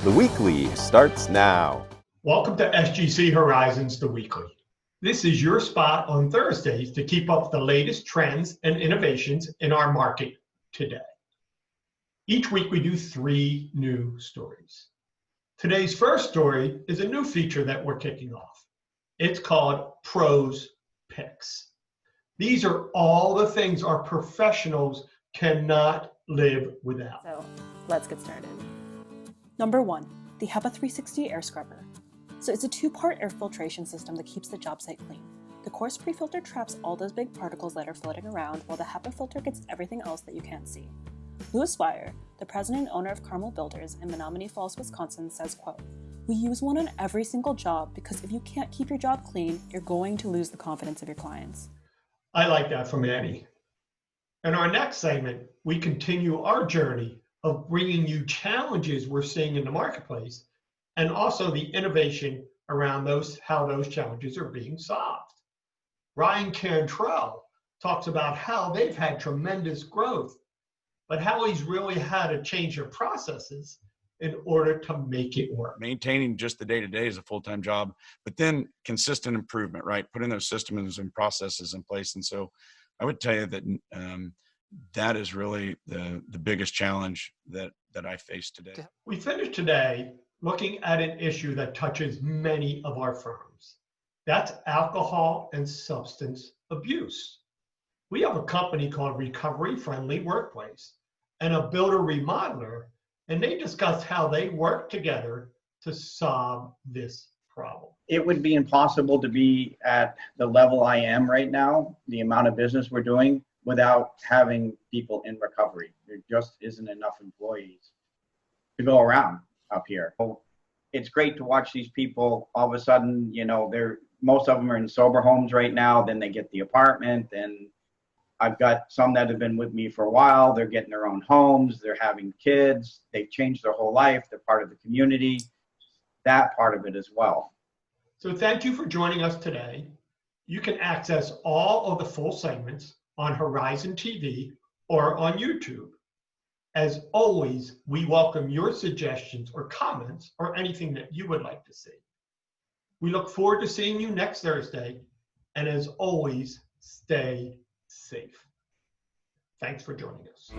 The Weekly starts now. Welcome to SGC Horizons, The Weekly. This is your spot on Thursdays to keep up with the latest trends and innovations in our market today. Each week we do 3 new stories. Today's first story is a new feature that we're kicking off. It's called Pros Picks. These are all the things our professionals cannot live without. So let's get started. Number 1, the Hepa 360 air scrubber. So it's a 2-part air filtration system that keeps the job site clean. The coarse pre-filter traps all those big particles that are floating around, while the Hepa filter gets everything else that you can't see. Louis Wire, the president and owner of Carmel Builders in Menominee Falls, Wisconsin, says, quote, "We use one on every single job because if you can't keep your job clean, you're going to lose the confidence of your clients." I like that from Annie. In our next segment, we continue our journey of bringing you challenges we're seeing in the marketplace and also the innovation around how those challenges are being solved. Ryan Cantrell talks about how they've had tremendous growth, but how he's really had to change their processes in order to make it work. Maintaining just the day-to-day is a full-time job, but then consistent improvement, right? Putting those systems and processes in place. And so I would tell you that that is really the biggest challenge that I face today. We finished today looking at an issue that touches many of our firms. That's alcohol and substance abuse. We have a company called Recovery Friendly Workplace and a builder remodeler, and they discussed how they work together to solve this problem. It would be impossible to be at the level I am right now, the amount of business we're doing, without having people in recovery. There just isn't enough employees to go around up here. It's great to watch these people all of a sudden, most of them are in sober homes right now, then they get the apartment, and I've got some that have been with me for a while. They're getting their own homes, they're having kids, they've changed their whole life, they're part of the community, that part of it as well. So thank you for joining us today. You can access all of the full segments on Horizon TV or on YouTube. As always, we welcome your suggestions or comments or anything that you would like to see. We look forward to seeing you next Thursday, and as always, stay safe. Thanks for joining us.